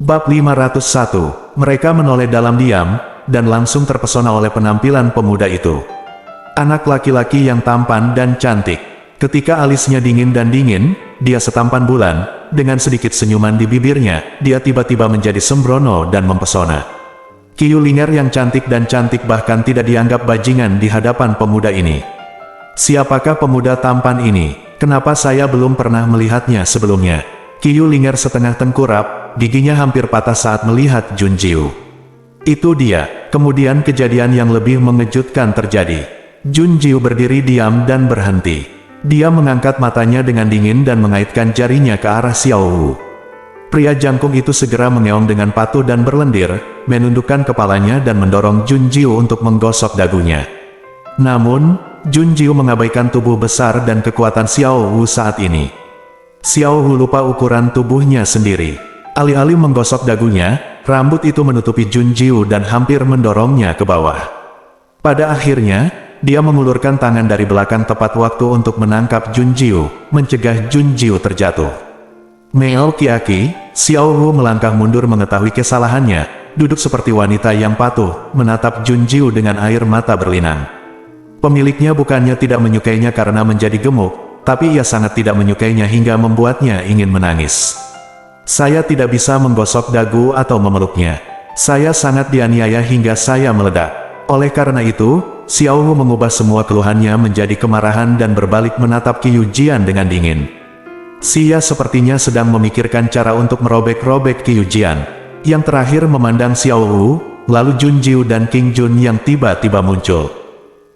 Bab 501, mereka menoleh dalam diam, dan langsung terpesona oleh penampilan pemuda itu. Anak laki-laki yang tampan dan cantik. Ketika alisnya dingin dan dingin, dia setampan bulan, dengan sedikit senyuman di bibirnya, dia tiba-tiba menjadi sembrono dan mempesona. Qiu Linger yang cantik dan cantik bahkan tidak dianggap bajingan di hadapan pemuda ini. Siapakah pemuda tampan ini? Kenapa saya belum pernah melihatnya sebelumnya? Qiu Linger setengah tengkurap, giginya hampir patah saat melihat Junjiu. Itu dia. Kemudian kejadian yang lebih mengejutkan terjadi. Junjiu berdiri diam dan berhenti. Dia mengangkat matanya dengan dingin dan mengaitkan jarinya ke arah Xiao Wu. Pria jangkung itu segera mengeong dengan patuh dan berlendir, menundukkan kepalanya dan mendorong Junjiu untuk menggosok dagunya. Namun, Junjiu mengabaikan tubuh besar dan kekuatan Xiao Wu saat ini. Xiao Wu lupa ukuran tubuhnya sendiri. Alih-alih menggosok dagunya, rambut itu menutupi Junjiu dan hampir mendorongnya ke bawah. Pada akhirnya, dia mengulurkan tangan dari belakang tepat waktu untuk menangkap Junjiu, mencegah Junjiu terjatuh. Meo Qiaqi, Xiao Wu melangkah mundur mengetahui kesalahannya, duduk seperti wanita yang patuh, menatap Junjiu dengan air mata berlinang. Pemiliknya bukannya tidak menyukainya karena menjadi gemuk, tapi ia sangat tidak menyukainya hingga membuatnya ingin menangis. Saya tidak bisa menggosok dagu atau memeluknya. Saya sangat dianiaya hingga saya meledak. Oleh karena itu, Xiao Wu mengubah semua keluhannya menjadi kemarahan dan berbalik menatap Qiu Jian dengan dingin. Dia sepertinya sedang memikirkan cara untuk merobek-robek Qiu Jian. Yang terakhir memandang Xiao Wu, lalu Junjiu dan King Jun yang tiba-tiba muncul.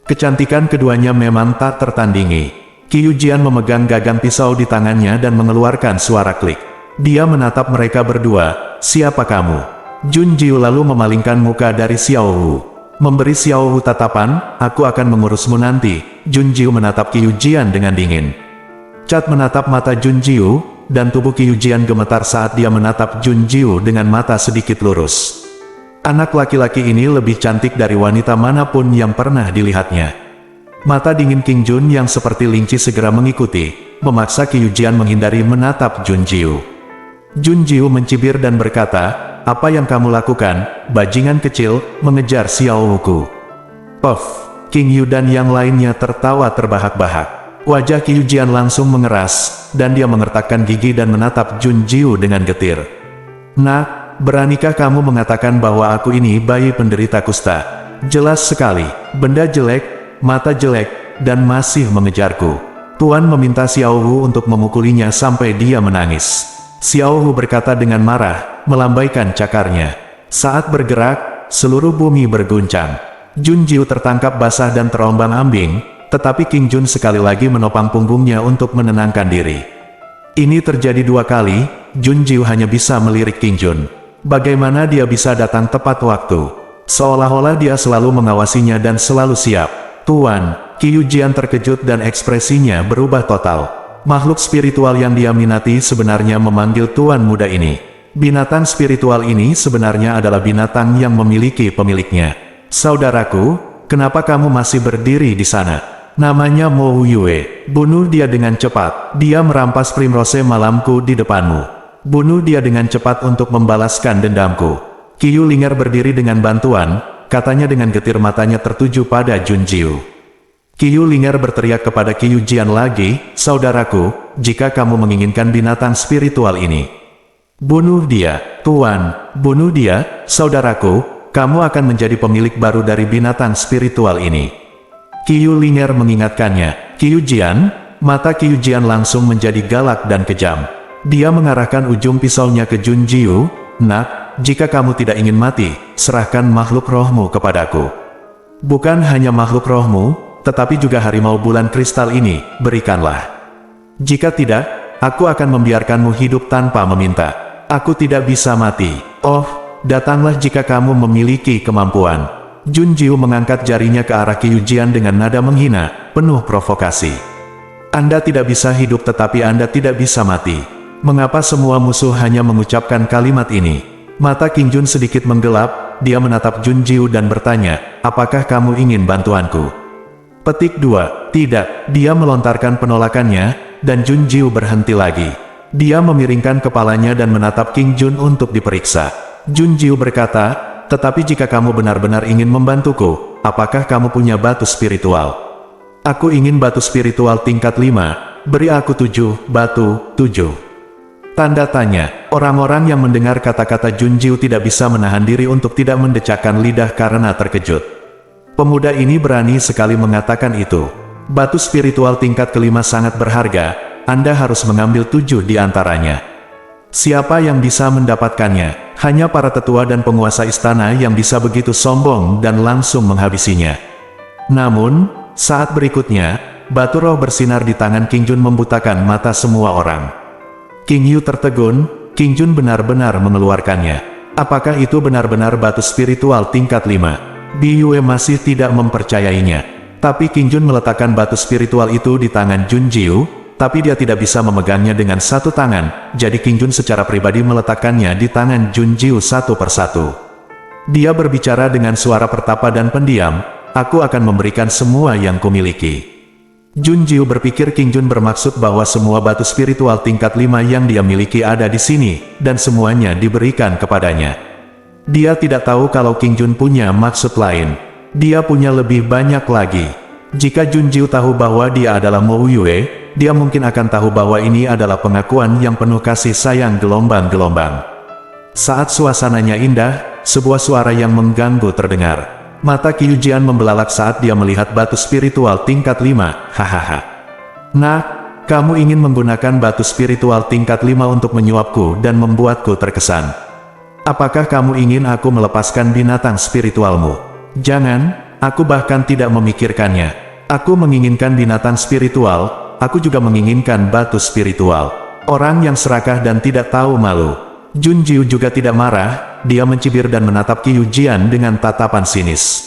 Kecantikan keduanya memang tak tertandingi. Qiu Jian memegang gagang pisau di tangannya dan mengeluarkan suara klik. Dia menatap mereka berdua. Siapa kamu? Junjiu lalu memalingkan muka dari Xiao Wu. Memberi Xiao Wu tatapan, aku akan mengurusmu nanti. Junjiu menatap Qiu Jian dengan dingin. Cat menatap mata Junjiu, dan tubuh Qiu Jian gemetar saat dia menatap Junjiu dengan mata sedikit lurus. Anak laki-laki ini lebih cantik dari wanita manapun yang pernah dilihatnya. Mata dingin King Jun yang seperti linci segera mengikuti, memaksa Qiu Jian menghindari menatap Junjiu. Junjiu mencibir dan berkata, apa yang kamu lakukan, bajingan kecil, mengejar Xiao Wuku? Puff, King Yu dan yang lainnya tertawa terbahak-bahak. Wajah Qiu Jian langsung mengeras, dan dia mengertakkan gigi dan menatap Junjiu dengan getir. Nah, beranikah kamu mengatakan bahwa aku ini bayi penderita kusta? Jelas sekali, benda jelek, mata jelek, dan masih mengejarku. Tuan meminta Xiao Wu untuk memukulinya sampai dia menangis. Xiao Wu berkata dengan marah, melambaikan cakarnya. Saat bergerak, seluruh bumi berguncang. Junjiu tertangkap basah dan terombang-ambing, tetapi King Jun sekali lagi menopang punggungnya untuk menenangkan diri. Ini terjadi 2 kali, Junjiu hanya bisa melirik King Jun. Bagaimana dia bisa datang tepat waktu? Seolah-olah dia selalu mengawasinya dan selalu siap. Tuan, Qiu Jian terkejut dan ekspresinya berubah total. Makhluk spiritual yang dia minati sebenarnya memanggil tuan muda ini. Binatang spiritual ini sebenarnya adalah binatang yang memiliki pemiliknya. Saudaraku, kenapa kamu masih berdiri di sana? Namanya Mo Yue. Bunuh dia dengan cepat. Dia merampas primrose malamku di depanmu. Bunuh dia dengan cepat untuk membalaskan dendamku. Qiu Linger berdiri dengan bantuan, katanya dengan getir matanya tertuju pada Junjiu. Qiu Linger berteriak kepada Qiu Jian lagi, saudaraku, jika kamu menginginkan binatang spiritual ini, bunuh dia, tuan, bunuh dia, saudaraku, kamu akan menjadi pemilik baru dari binatang spiritual ini. Qiu Linger mengingatkannya. Qiu Jian, mata Qiu Jian langsung menjadi galak dan kejam. Dia mengarahkan ujung pisaunya ke Junjiu. Nak, jika kamu tidak ingin mati, serahkan makhluk rohmu kepadaku. Bukan hanya makhluk rohmu, tetapi juga harimau bulan kristal ini, berikanlah. Jika tidak, aku akan membiarkanmu hidup tanpa meminta. Aku tidak bisa mati. Oh, datanglah jika kamu memiliki kemampuan. Junjiu mengangkat jarinya ke arah Qiu Jian dengan nada menghina, penuh provokasi. Anda tidak bisa hidup tetapi Anda tidak bisa mati. Mengapa semua musuh hanya mengucapkan kalimat ini? Mata King Jun sedikit menggelap, dia menatap Junjiu dan bertanya, apakah kamu ingin bantuanku? Petik 2. Tidak, dia melontarkan penolakannya, dan Junjiu berhenti lagi. Dia memiringkan kepalanya dan menatap King Jun untuk diperiksa. Jun Jiu berkata, tetapi jika kamu benar-benar ingin membantuku, apakah kamu punya batu spiritual? Aku ingin batu spiritual tingkat 5, beri aku 7 batu, 7. Tanda tanya. Orang-orang yang mendengar kata-kata Jun Jiu tidak bisa menahan diri untuk tidak mendecakkan lidah karena terkejut. Pemuda ini berani sekali mengatakan itu. Batu spiritual tingkat kelima sangat berharga, Anda harus mengambil 7 di antaranya. Siapa yang bisa mendapatkannya? Hanya para tetua dan penguasa istana yang bisa begitu sombong dan langsung menghabisinya. Namun, saat berikutnya, batu roh bersinar di tangan King Jun membutakan mata semua orang. King Yu tertegun, King Jun benar-benar mengeluarkannya. Apakah itu benar-benar batu spiritual tingkat 5? Bi Yue masih tidak mempercayainya. Tapi King Jun meletakkan batu spiritual itu di tangan Jun Jiu, tapi dia tidak bisa memegangnya dengan satu tangan, jadi King Jun secara pribadi meletakkannya di tangan Jun Jiu satu persatu. Dia berbicara dengan suara pertapa dan pendiam, aku akan memberikan semua yang kumiliki. Jun Jiu berpikir King Jun bermaksud bahwa semua batu spiritual tingkat 5 yang dia miliki ada di sini, dan semuanya diberikan kepadanya. Dia tidak tahu kalau King Jun punya maksud lain. Dia punya lebih banyak lagi. Jika Jun Jiu tahu bahwa dia adalah Mo Yue, dia mungkin akan tahu bahwa ini adalah pengakuan yang penuh kasih sayang gelombang-gelombang. Saat suasananya indah, sebuah suara yang mengganggu terdengar. Mata Qiu Jian membelalak saat dia melihat batu spiritual tingkat 5, hahaha. Nah, kamu ingin menggunakan batu spiritual tingkat 5 untuk menyuapku dan membuatku terkesan. Apakah kamu ingin aku melepaskan binatang spiritualmu? Jangan, aku bahkan tidak memikirkannya. Aku menginginkan binatang spiritual, aku juga menginginkan batu spiritual. Orang yang serakah dan tidak tahu malu. Jun Jiu juga tidak marah, dia mencibir dan menatap Qiu Jian dengan tatapan sinis.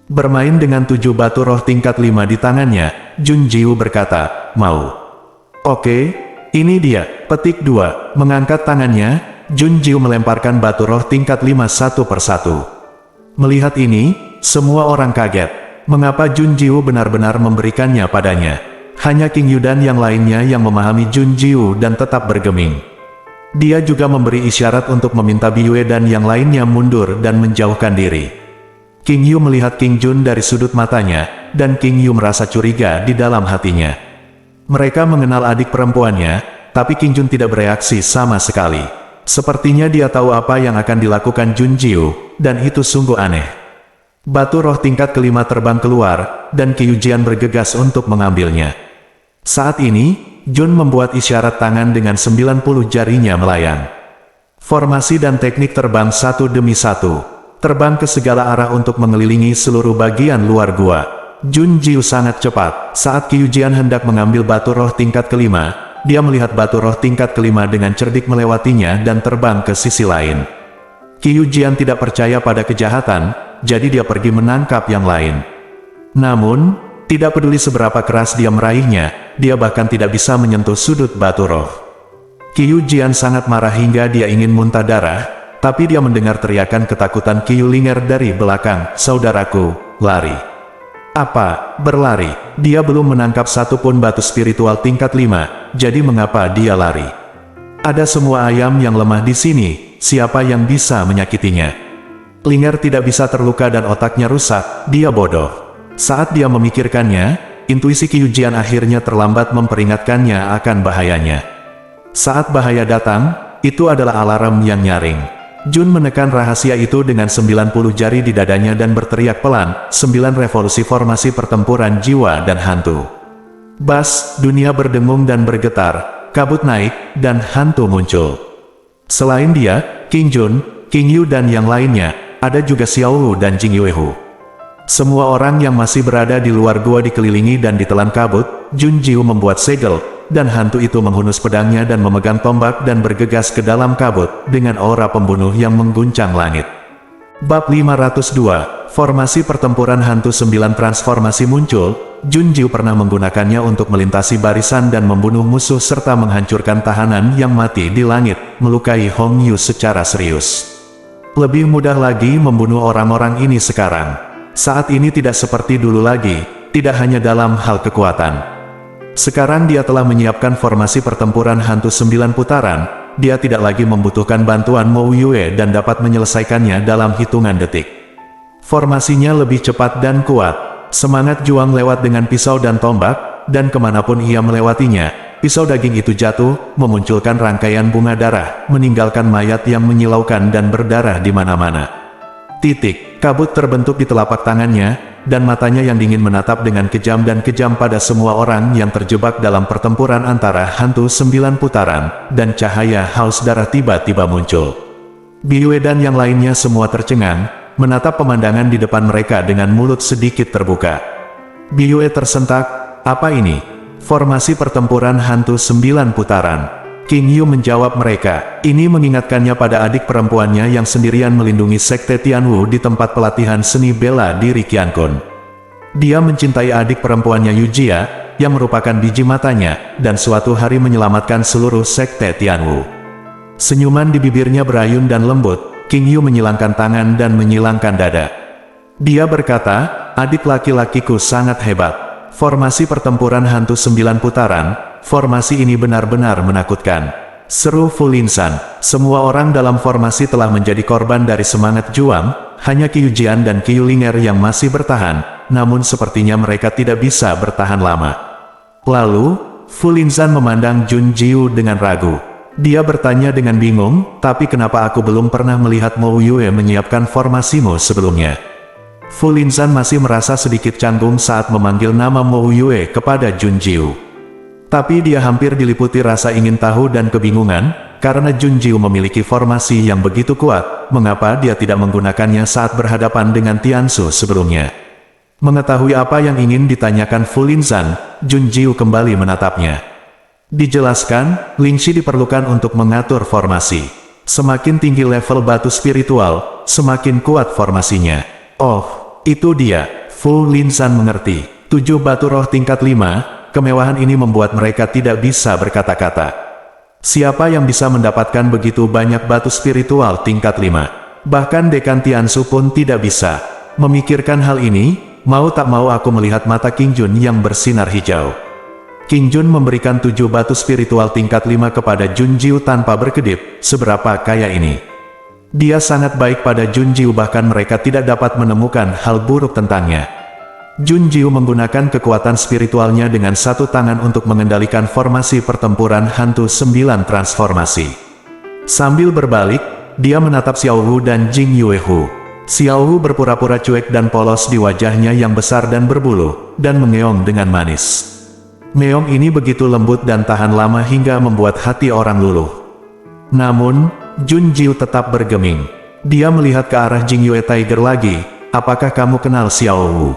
Bermain dengan 7 batu roh tingkat 5 di tangannya, Jun Jiu berkata, mau. Oke, ini dia, petik 2. Mengangkat tangannya, Jun Jiu melemparkan batu roh tingkat 5 satu persatu. Melihat ini, semua orang kaget. Mengapa Jun Jiu benar-benar memberikannya padanya? Hanya King Yu dan yang lainnya yang memahami Jun Jiu dan tetap bergeming. Dia juga memberi isyarat untuk meminta Bi Yue dan yang lainnya mundur dan menjauhkan diri. King Yu melihat King Jun dari sudut matanya, dan King Yu merasa curiga di dalam hatinya. Mereka mengenal adik perempuannya, tapi King Jun tidak bereaksi sama sekali. Sepertinya dia tahu apa yang akan dilakukan Jun Jiu, dan itu sungguh aneh. Batu roh tingkat kelima terbang keluar, dan Qiu Jian bergegas untuk mengambilnya. Saat ini, Jun membuat isyarat tangan dengan 90 jarinya melayang. Formasi dan teknik terbang satu demi satu. Terbang ke segala arah untuk mengelilingi seluruh bagian luar gua. Jun Jiu sangat cepat. Saat Qiu Jian hendak mengambil batu roh tingkat kelima, dia melihat batu roh tingkat kelima dengan cerdik melewatinya dan terbang ke sisi lain. Qiu Jian tidak percaya pada kejahatan, jadi dia pergi menangkap yang lain. Namun, tidak peduli seberapa keras dia meraihnya, dia bahkan tidak bisa menyentuh sudut batu roh. Qiu Jian sangat marah hingga dia ingin muntah darah, tapi dia mendengar teriakan ketakutan Qiu Linger dari belakang, saudaraku, lari. Apa, berlari? Dia belum menangkap satupun batu spiritual tingkat 5, jadi mengapa dia lari? Ada semua ayam yang lemah di sini, siapa yang bisa menyakitinya? Linger tidak bisa terluka dan otaknya rusak, dia bodoh. Saat dia memikirkannya, intuisi Qiu Jian akhirnya terlambat memperingatkannya akan bahayanya. Saat bahaya datang, itu adalah alarm yang nyaring. Jun menekan rahasia itu dengan 90 jari di dadanya dan berteriak pelan, 9 revolusi formasi pertempuran jiwa dan hantu. Bas, dunia berdengung dan bergetar, kabut naik, dan hantu muncul. Selain dia, King Jun, King Yu dan yang lainnya, ada juga Xiao Wu dan Jing Yuehu. Semua orang yang masih berada di luar gua dikelilingi dan ditelan kabut. Jun Jiu membuat segel, dan hantu itu menghunus pedangnya dan memegang tombak dan bergegas ke dalam kabut, dengan aura pembunuh yang mengguncang langit. Bab 502, Formasi Pertempuran Hantu 9 transformasi muncul. Jun Jiu pernah menggunakannya untuk melintasi barisan dan membunuh musuh serta menghancurkan tahanan yang mati di langit, melukai Hong Yu secara serius. Lebih mudah lagi membunuh orang-orang ini sekarang. Saat ini tidak seperti dulu lagi, tidak hanya dalam hal kekuatan. Sekarang dia telah menyiapkan formasi pertempuran hantu 9 putaran, dia tidak lagi membutuhkan bantuan Mo Yue dan dapat menyelesaikannya dalam hitungan detik. Formasinya lebih cepat dan kuat. Semangat juang lewat dengan pisau dan tombak, dan kemanapun ia melewatinya, pisau daging itu jatuh, memunculkan rangkaian bunga darah, meninggalkan mayat yang menyilaukan dan berdarah di mana-mana. Kabut terbentuk di telapak tangannya, dan matanya yang dingin menatap dengan kejam dan kejam pada semua orang yang terjebak dalam pertempuran antara hantu 9 putaran, dan cahaya haus darah tiba-tiba muncul. Biyue dan yang lainnya semua tercengang, menatap pemandangan di depan mereka dengan mulut sedikit terbuka. Biyue tersentak, apa ini? Formasi pertempuran hantu 9 putaran. King Yu menjawab mereka, ini mengingatkannya pada adik perempuannya yang sendirian melindungi Sekte Tianwu di tempat pelatihan seni bela diri Qiankun. Dia mencintai adik perempuannya Yu Jia, yang merupakan biji matanya, dan suatu hari menyelamatkan seluruh Sekte Tianwu. Senyuman di bibirnya berayun dan lembut, King Yu menyilangkan tangan dan menyilangkan dada. Dia berkata, adik laki-lakiku sangat hebat. Formasi pertempuran hantu 9 putaran, formasi ini benar-benar menakutkan. Seru Fu Linsan, semua orang dalam formasi telah menjadi korban dari semangat juang, hanya Qiu Jian dan Qiu Linger yang masih bertahan, namun sepertinya mereka tidak bisa bertahan lama. Lalu, Fu Linsan memandang Jun Jiu dengan ragu. Dia bertanya dengan bingung, tapi kenapa aku belum pernah melihat Mo Yue menyiapkan formasimu sebelumnya? Fu Linsan masih merasa sedikit canggung saat memanggil nama Mo Yue kepada Jun Jiu. Tapi dia hampir diliputi rasa ingin tahu dan kebingungan, karena Jun Jiu memiliki formasi yang begitu kuat, mengapa dia tidak menggunakannya saat berhadapan dengan Tiansu sebelumnya. Mengetahui apa yang ingin ditanyakan Fu Linsan, Jun Jiu kembali menatapnya. Dijelaskan, Lingxi diperlukan untuk mengatur formasi. Semakin tinggi level batu spiritual, semakin kuat formasinya. Oh, itu dia, Fu Linsan mengerti. 7 batu roh tingkat 5, kemewahan ini membuat mereka tidak bisa berkata-kata. Siapa yang bisa mendapatkan begitu banyak batu spiritual tingkat 5? Bahkan Dekan Tiansu pun tidak bisa. Memikirkan hal ini, mau tak mau aku melihat mata King Jun yang bersinar hijau. King Jun memberikan 7 batu spiritual tingkat 5 kepada Jun Jiu tanpa berkedip, seberapa kaya ini. Dia sangat baik pada Jun Jiu, bahkan mereka tidak dapat menemukan hal buruk tentangnya. Jun Jiu menggunakan kekuatan spiritualnya dengan satu tangan untuk mengendalikan formasi pertempuran hantu 9 transformasi. Sambil berbalik, dia menatap Xiao Wu dan Jing Yuehu. Xiao Wu berpura-pura cuek dan polos di wajahnya yang besar dan berbulu, dan mengeong dengan manis. Meong ini begitu lembut dan tahan lama hingga membuat hati orang luluh. Namun, Jun Jiu tetap bergeming. Dia melihat ke arah Jing Yue Tiger lagi, apakah kamu kenal Xiao Wu?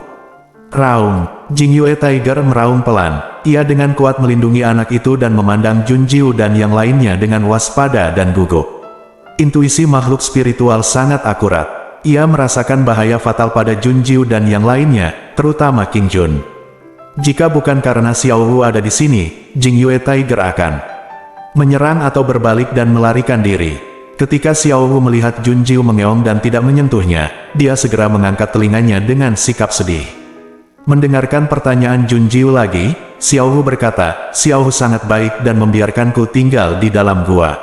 Raung, Jing Yue Tiger meraung pelan. Ia dengan kuat melindungi anak itu dan memandang Jun Jiu dan yang lainnya dengan waspada dan gugup. Intuisi makhluk spiritual sangat akurat. Ia merasakan bahaya fatal pada Jun Jiu dan yang lainnya, terutama King Jun. Jika bukan karena Xiao Wu ada di sini, Jing Yue Tiger akan menyerang atau berbalik dan melarikan diri. Ketika Xiao Wu melihat Jun Jiu mengeong dan tidak menyentuhnya, dia segera mengangkat telinganya dengan sikap sedih. Mendengarkan pertanyaan Jun Jiu lagi, Xiao Wu berkata, Xiao Wu sangat baik dan membiarkanku tinggal di dalam gua.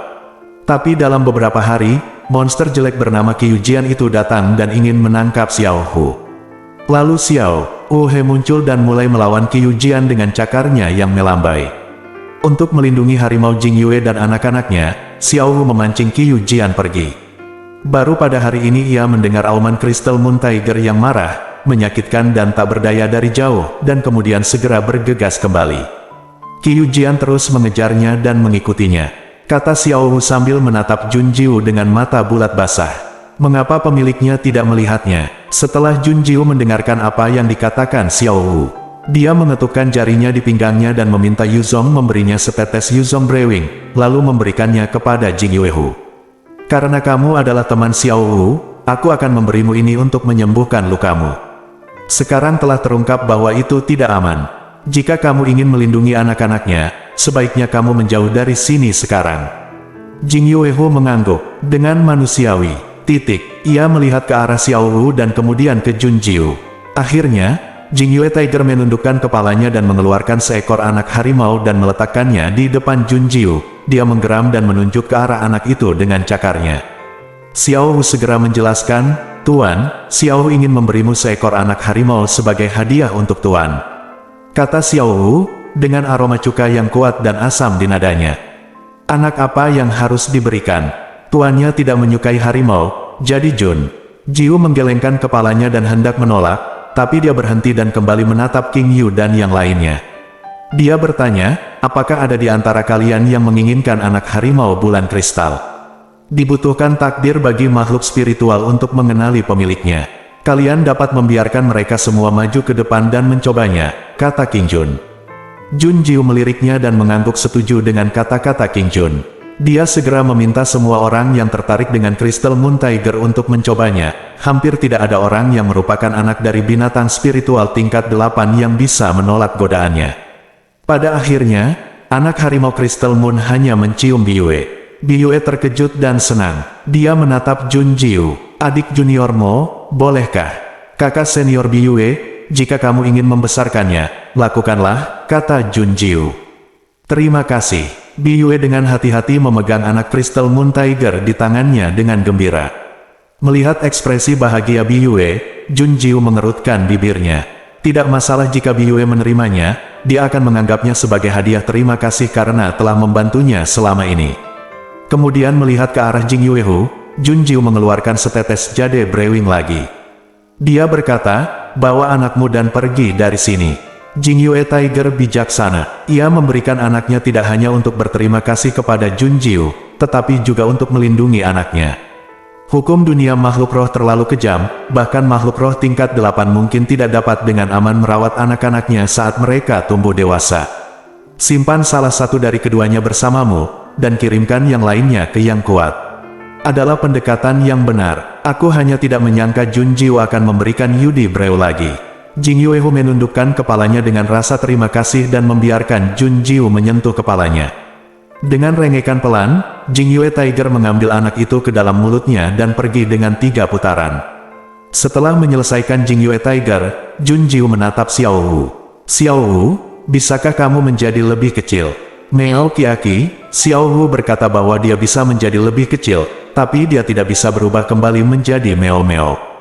Tapi dalam beberapa hari, monster jelek bernama Qiu Jian itu datang dan ingin menangkap Xiao Wu. Lalu Xiao Wu muncul dan mulai melawan Qiu Jian dengan cakarnya yang melambai. Untuk melindungi harimau Jing Yue dan anak-anaknya, Xiao Wu memancing Qiu Jian pergi. Baru pada hari ini ia mendengar auman Crystal Moon Tiger yang marah, menyakitkan dan tak berdaya dari jauh, dan kemudian segera bergegas kembali. Qiu Jian terus mengejarnya dan mengikutinya. Kata Xiao Wu sambil menatap Jun Jiu dengan mata bulat basah. Mengapa pemiliknya tidak melihatnya? Setelah Jun Jiu mendengarkan apa yang dikatakan Xiao Wu, dia mengetukkan jarinya di pinggangnya dan meminta Yuzong memberinya setetes Yuzong Brewing, lalu memberikannya kepada Jing Yuehu. Karena kamu adalah teman Xiao Wu, aku akan memberimu ini untuk menyembuhkan lukamu. Sekarang telah terungkap bahwa itu tidak aman. Jika kamu ingin melindungi anak-anaknya, sebaiknya kamu menjauh dari sini sekarang. Jing Yuehu mengangguk, dengan manusiawi. Ia melihat ke arah Xiao Wu dan kemudian ke Jun Jiu. Akhirnya, Jing Yue Tiger menundukkan kepalanya dan mengeluarkan seekor anak harimau dan meletakkannya di depan Jun Jiu. Dia menggeram dan menunjuk ke arah anak itu dengan cakarnya. Xiao Hu segera menjelaskan, "Tuan, Xiao Hu ingin memberimu seekor anak harimau sebagai hadiah untuk Tuan," kata Xiao Hu, dengan aroma cuka yang kuat dan asam di nadanya. "Anak apa yang harus diberikan? Tuannya tidak menyukai harimau." Jadi Jun Jiu menggelengkan kepalanya dan hendak menolak, tapi dia berhenti dan kembali menatap King Yu dan yang lainnya. Dia bertanya, "Apakah ada di antara kalian yang menginginkan anak harimau bulan kristal? Dibutuhkan takdir bagi makhluk spiritual untuk mengenali pemiliknya. Kalian dapat membiarkan mereka semua maju ke depan dan mencobanya," kata King Jun. Jun Jiu meliriknya dan mengangguk setuju dengan kata-kata King Jun. Dia segera meminta semua orang yang tertarik dengan Crystal Moon Tiger untuk mencobanya. Hampir tidak ada orang yang merupakan anak dari binatang spiritual tingkat 8 yang bisa menolak godaannya. Pada akhirnya, anak harimau Crystal Moon hanya mencium Biyue. Biyue terkejut dan senang. Dia menatap Jun Jiu. "Adik junior Mo, bolehkah? Kakak senior Biyue, jika kamu ingin membesarkannya, lakukanlah," kata Jun Jiu. "Terima kasih." Biyue dengan hati-hati memegang anak Crystal Moon Tiger di tangannya dengan gembira. Melihat ekspresi bahagia Biyue, Jun Jiu mengerutkan bibirnya. Tidak masalah jika Biyue menerimanya, dia akan menganggapnya sebagai hadiah terima kasih karena telah membantunya selama ini. Kemudian melihat ke arah Jing Yuehu, Jun Jiu mengeluarkan setetes jade brewing lagi. Dia berkata, "Bawa anakmu dan pergi dari sini." Jing Yue Tiger bijaksana. Ia memberikan anaknya tidak hanya untuk berterima kasih kepada Jun Jiu, tetapi juga untuk melindungi anaknya. Hukum dunia makhluk roh terlalu kejam, bahkan makhluk roh tingkat 8 mungkin tidak dapat dengan aman merawat anak-anaknya saat mereka tumbuh dewasa. Simpan salah satu dari keduanya bersamamu, dan kirimkan yang lainnya ke yang kuat. Adalah pendekatan yang benar. Aku hanya tidak menyangka Jun Jiu akan memberikan Yudi Breu lagi. Jing Yuehu menundukkan kepalanya dengan rasa terima kasih dan membiarkan Jun Jiu menyentuh kepalanya. Dengan rengekan pelan, Jing Yue Tiger mengambil anak itu ke dalam mulutnya dan pergi dengan 3 putaran. Setelah menyelesaikan Jing Yue Tiger, Jun Jiu menatap Xiao Hu. "Xiao Hu, bisakah kamu menjadi lebih kecil?" "Meo Kiaki," Xiao Hu berkata bahwa dia bisa menjadi lebih kecil, tapi dia tidak bisa berubah kembali menjadi Meo-Meo.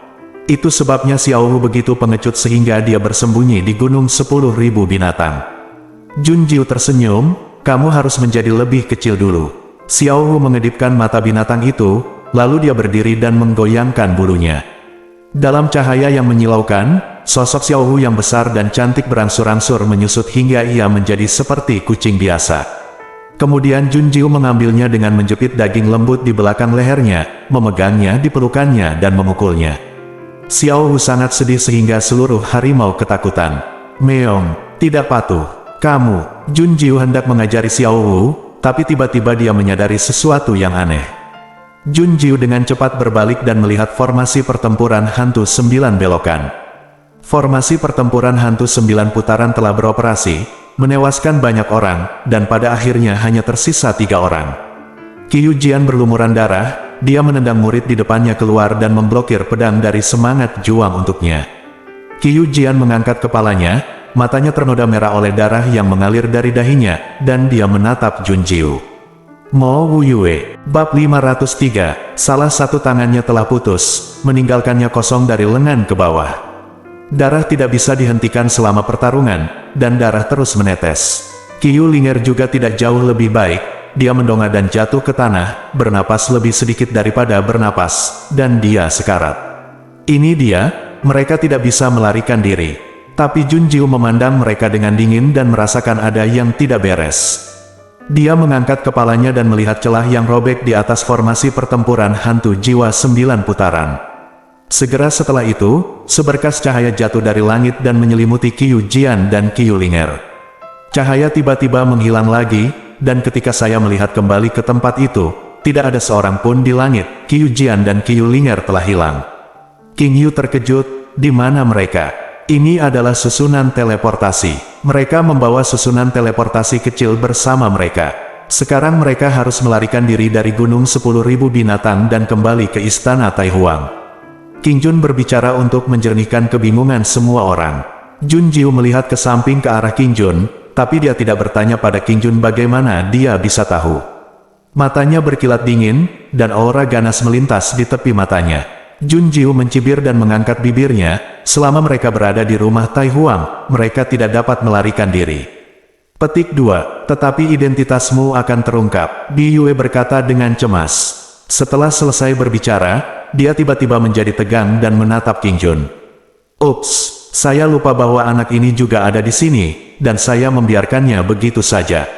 Itu sebabnya Xiao Hu begitu pengecut sehingga dia bersembunyi di gunung 10.000 binatang. Jun Jiu tersenyum, "Kamu harus menjadi lebih kecil dulu." Xiao Hu mengedipkan mata binatang itu, lalu dia berdiri dan menggoyangkan bulunya. Dalam cahaya yang menyilaukan, sosok Xiao Hu yang besar dan cantik berangsur-angsur menyusut hingga ia menjadi seperti kucing biasa. Kemudian Jun Jiu mengambilnya dengan menjepit daging lembut di belakang lehernya, memegangnya di pelukannya dan memukulnya. Xiao Hu sangat sedih sehingga seluruh harimau ketakutan. "Meong, tidak patuh. Kamu." Jun Jiu hendak mengajari Xiao Hu, tapi tiba-tiba dia menyadari sesuatu yang aneh. Jun Jiu dengan cepat berbalik dan melihat formasi pertempuran hantu 9 belokan. Formasi pertempuran hantu 9 putaran telah beroperasi, menewaskan banyak orang, dan pada akhirnya hanya tersisa 3 orang. Qiu Jian berlumuran darah. Dia menendang murid di depannya keluar dan memblokir pedang dari semangat juang untuknya. Qiu Jian mengangkat kepalanya, matanya ternoda merah oleh darah yang mengalir dari dahinya, dan dia menatap Jun Jiu. Mo Wu Yue, bab 503, salah satu tangannya telah putus, meninggalkannya kosong dari lengan ke bawah. Darah tidak bisa dihentikan selama pertarungan, dan darah terus menetes. Qiu Linger juga tidak jauh lebih baik. Dia mendongak dan jatuh ke tanah, bernapas lebih sedikit daripada bernapas, dan dia sekarat. Ini dia, mereka tidak bisa melarikan diri. Tapi Jun Jiu memandang mereka dengan dingin dan merasakan ada yang tidak beres. Dia mengangkat kepalanya dan melihat celah yang robek di atas formasi pertempuran hantu jiwa 9 putaran. Segera setelah itu, seberkas cahaya jatuh dari langit dan menyelimuti Qiu Jian dan Qiu Linger. Cahaya tiba-tiba menghilang lagi, dan ketika saya melihat kembali ke tempat itu, tidak ada seorang pun di langit. Qiu Jian dan Qiu Linger telah hilang. King Yu terkejut, "Di mana mereka?" "Ini adalah susunan teleportasi. Mereka membawa susunan teleportasi kecil bersama mereka. Sekarang mereka harus melarikan diri dari gunung 10.000 binatang dan kembali ke istana Tai Huang." King Jun berbicara untuk menjernihkan kebingungan semua orang. Jun Jiu melihat ke samping ke arah King Jun, tapi dia tidak bertanya pada King Jun bagaimana dia bisa tahu. Matanya berkilat dingin, dan aura ganas melintas di tepi matanya. Jun Jiu mencibir dan mengangkat bibirnya. Selama mereka berada di rumah Tai Huang, mereka tidak dapat melarikan diri. Petik 2. Tetapi identitasmu akan terungkap, Bi Yue berkata dengan cemas. Setelah selesai berbicara, dia tiba-tiba menjadi tegang dan menatap King Jun. Ups. Saya lupa bahwa anak ini juga ada di sini, dan saya membiarkannya begitu saja.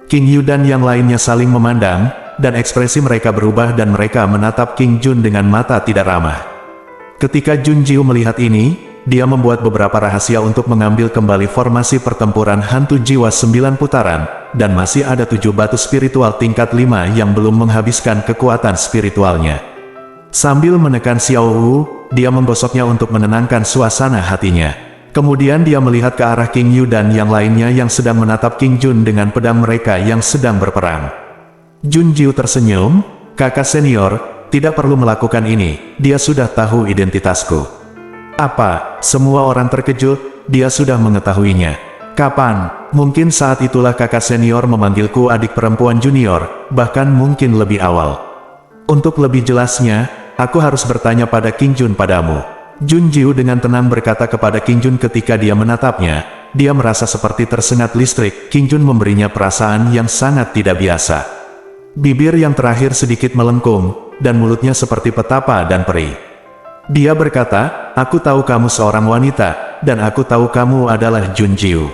King Yu dan yang lainnya saling memandang, dan ekspresi mereka berubah dan mereka menatap King Jun dengan mata tidak ramah. Ketika Jun Jiu melihat ini, dia membuat beberapa rahasia untuk mengambil kembali formasi pertempuran hantu jiwa 9 putaran, dan masih ada 7 batu spiritual tingkat 5 yang belum menghabiskan kekuatan spiritualnya. Sambil menekan Xiao Wu, dia menggosoknya untuk menenangkan suasana hatinya. Kemudian dia melihat ke arah King Yu dan yang lainnya yang sedang menatap King Jun dengan pedang mereka yang sedang berperang. Jun Jiu tersenyum, kakak senior, tidak perlu melakukan ini, dia sudah tahu identitasku. Apa? Semua orang terkejut, dia sudah mengetahuinya. Kapan? Mungkin saat itulah kakak senior memanggilku adik perempuan junior, bahkan mungkin lebih awal. Untuk lebih jelasnya, aku harus bertanya pada King Jun padamu. Jun Jiu dengan tenang berkata kepada King Jun ketika dia menatapnya. Dia merasa seperti tersengat listrik. King Jun memberinya perasaan yang sangat tidak biasa. Bibir yang terakhir sedikit melengkung, dan mulutnya seperti petapa dan perih. Dia berkata, aku tahu kamu seorang wanita, dan aku tahu kamu adalah Jun Jiu.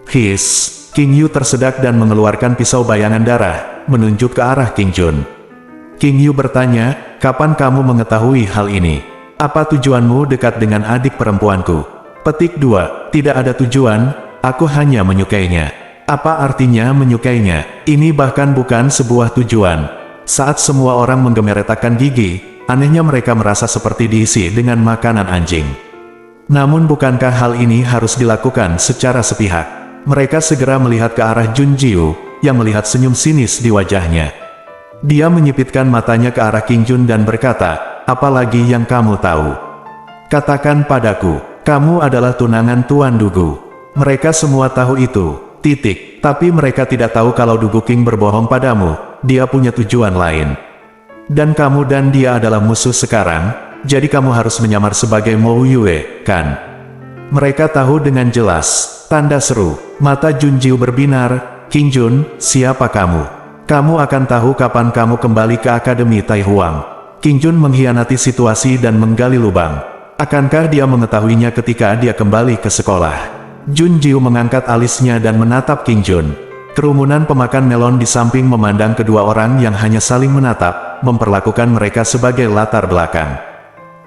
His. King Yu tersedak dan mengeluarkan pisau bayangan darah, menunjuk ke arah King Jun. King Yu bertanya, kapan kamu mengetahui hal ini? Apa tujuanmu dekat dengan adik perempuanku? Petik 2. Tidak ada tujuan, aku hanya menyukainya. Apa artinya menyukainya? Ini bahkan bukan sebuah tujuan. Saat semua orang menggemeretakan gigi, anehnya mereka merasa seperti diisi dengan makanan anjing. Namun bukankah hal ini harus dilakukan secara sepihak? Mereka segera melihat ke arah Jun Jiu, yang melihat senyum sinis di wajahnya. Dia menyipitkan matanya ke arah King Jun dan berkata, apalagi yang kamu tahu? Katakan padaku, kamu adalah tunangan Tuan Dugu. Mereka semua tahu itu, titik. Tapi mereka tidak tahu kalau Dugu King berbohong padamu, dia punya tujuan lain. Dan kamu dan dia adalah musuh sekarang, jadi kamu harus menyamar sebagai Mo Yue, kan? Mereka tahu dengan jelas, tanda seru. Mata Jun Jiu berbinar, King Jun, siapa kamu? Kamu akan tahu kapan kamu kembali ke Akademi Tai Huang. King Jun mengkhianati situasi dan menggali lubang. Akankah dia mengetahuinya ketika dia kembali ke sekolah? Jun Jiu mengangkat alisnya dan menatap King Jun. Kerumunan pemakan melon di samping memandang kedua orang yang hanya saling menatap, memperlakukan mereka sebagai latar belakang.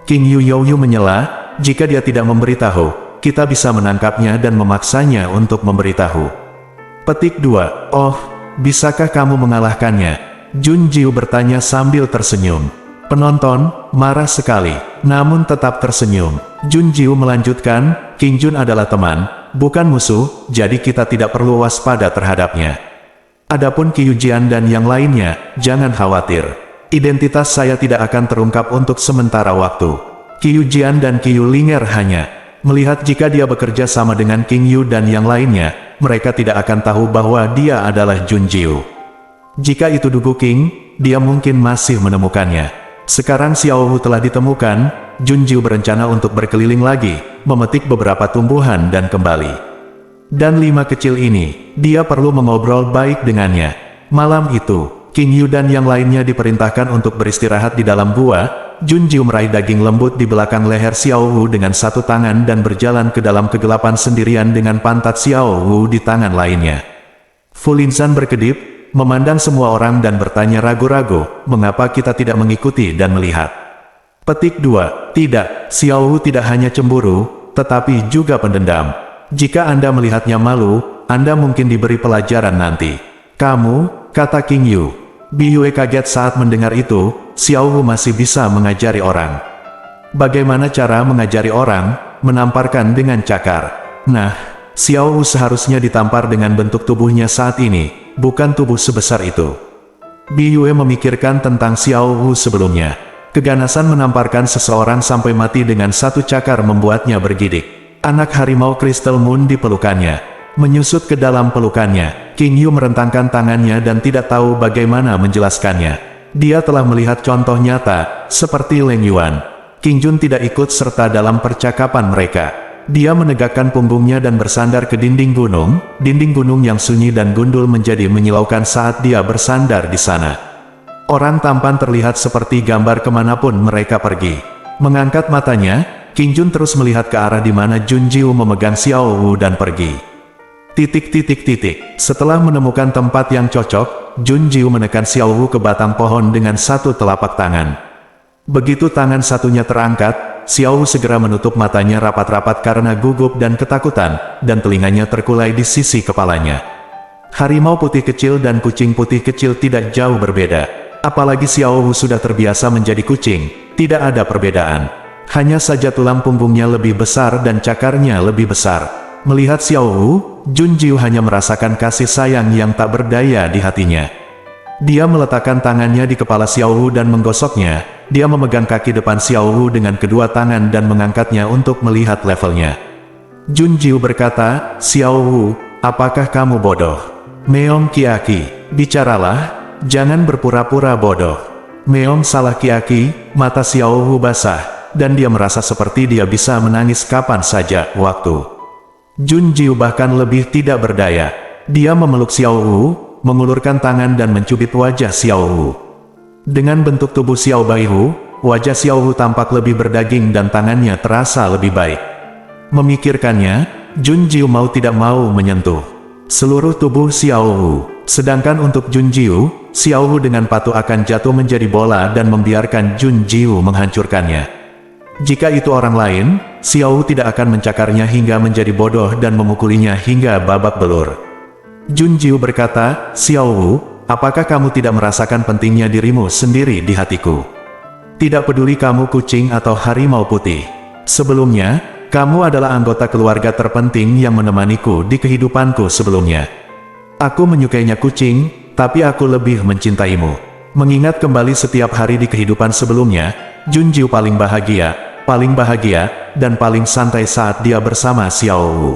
King Yu Youyu menyela, jika dia tidak memberitahu, kita bisa menangkapnya dan memaksanya untuk memberitahu. Petik 2. Oh, bisakah kamu mengalahkannya? Jun Jiu bertanya sambil tersenyum. Penonton marah sekali, namun tetap tersenyum. Jun Jiu melanjutkan, King Jun adalah teman, bukan musuh, jadi kita tidak perlu waspada terhadapnya. Adapun Qiu Jian dan yang lainnya, jangan khawatir. Identitas saya tidak akan terungkap untuk sementara waktu. Qiu Jian dan Qiu Linger hanya melihat jika dia bekerja sama dengan King Yu dan yang lainnya, mereka tidak akan tahu bahwa dia adalah Jun Jiu. Jika itu Dugu King, dia mungkin masih menemukannya. Sekarang Xiao Wu telah ditemukan, Jun Jiu berencana untuk berkeliling lagi, memetik beberapa tumbuhan dan kembali. Dan 5 kecil ini, dia perlu mengobrol baik dengannya. Malam itu, King Yu dan yang lainnya diperintahkan untuk beristirahat di dalam gua. Jun Jiu meraih daging lembut di belakang leher Xiao Wu dengan satu tangan dan berjalan ke dalam kegelapan sendirian dengan pantat Xiao Wu di tangan lainnya. Fu Linzhan berkedip, memandang semua orang dan bertanya ragu-ragu, mengapa kita tidak mengikuti dan melihat? Petik 2. Tidak, Xiao Wu tidak hanya cemburu, tetapi juga pendendam. Jika Anda melihatnya malu, Anda mungkin diberi pelajaran nanti. Kamu, kata King Yu. Bi Yue kaget saat mendengar itu, Xiao Wu masih bisa mengajari orang. Bagaimana cara mengajari orang? Menamparkan dengan cakar. Nah, Xiao Wu seharusnya ditampar dengan bentuk tubuhnya saat ini, bukan tubuh sebesar itu. Bi Yue memikirkan tentang Xiao Wu sebelumnya. Keganasan menamparkan seseorang sampai mati dengan satu cakar membuatnya bergidik. Anak harimau Crystal Moon di pelukannya. Menyusut ke dalam pelukannya, King Yu merentangkan tangannya dan tidak tahu bagaimana menjelaskannya. Dia telah melihat contoh nyata, seperti Leng Yuan. King Jun tidak ikut serta dalam percakapan mereka. Dia menegakkan punggungnya dan bersandar ke dinding gunung yang sunyi dan gundul menjadi menyilaukan saat dia bersandar di sana. Orang tampan terlihat seperti gambar kemanapun mereka pergi. Mengangkat matanya, King Jun terus melihat ke arah di mana Jun Jiu memegang Xiao Wu dan pergi. Setelah menemukan tempat yang cocok, Jun Jiu menekan Xiao Wu ke batang pohon dengan satu telapak tangan. Begitu tangan satunya terangkat, Xiao Wu segera menutup matanya rapat-rapat karena gugup dan ketakutan, dan telinganya terkulai di sisi kepalanya. Harimau putih kecil dan kucing putih kecil tidak jauh berbeda. Apalagi Xiao Wu sudah terbiasa menjadi kucing, tidak ada perbedaan. Hanya saja tulang punggungnya lebih besar dan cakarnya lebih besar. Melihat Xiao Wu, Jun Jiu hanya merasakan kasih sayang yang tak berdaya di hatinya. Dia meletakkan tangannya di kepala Xiao Wu dan menggosoknya. Dia memegang kaki depan Xiao Wu dengan kedua tangan dan mengangkatnya untuk melihat levelnya. Jun Jiu berkata, "Xiao Wu, apakah kamu bodoh? Meong Kiaki, bicaralah, jangan berpura-pura bodoh." Meong salah Kiaki, mata Xiao Wu basah, dan dia merasa seperti dia bisa menangis kapan saja waktu. Jun Jiu bahkan lebih tidak berdaya. Dia memeluk Xiao Wu, mengulurkan tangan dan mencubit wajah Xiao Wu. Dengan bentuk tubuh Xiao Baihu, wajah Xiao Wu tampak lebih berdaging dan tangannya terasa lebih baik. Memikirkannya, Jun Jiu mau tidak mau menyentuh seluruh tubuh Xiao Wu. Sedangkan untuk Jun Jiu, Xiao Wu dengan patuh akan jatuh menjadi bola dan membiarkan Jun Jiu menghancurkannya. Jika itu orang lain, Xiao Wu tidak akan mencakarnya hingga menjadi bodoh dan memukulinya hingga babak belur. Jun Jiu berkata, "Xiao Wu, apakah kamu tidak merasakan pentingnya dirimu sendiri di hatiku? Tidak peduli kamu kucing atau harimau putih. Sebelumnya, kamu adalah anggota keluarga terpenting yang menemaniku di kehidupanku sebelumnya. Aku menyukainya kucing, tapi aku lebih mencintaimu." Mengingat kembali setiap hari di kehidupan sebelumnya, Jun Jiu paling bahagia, dan paling santai saat dia bersama Xiao Wu.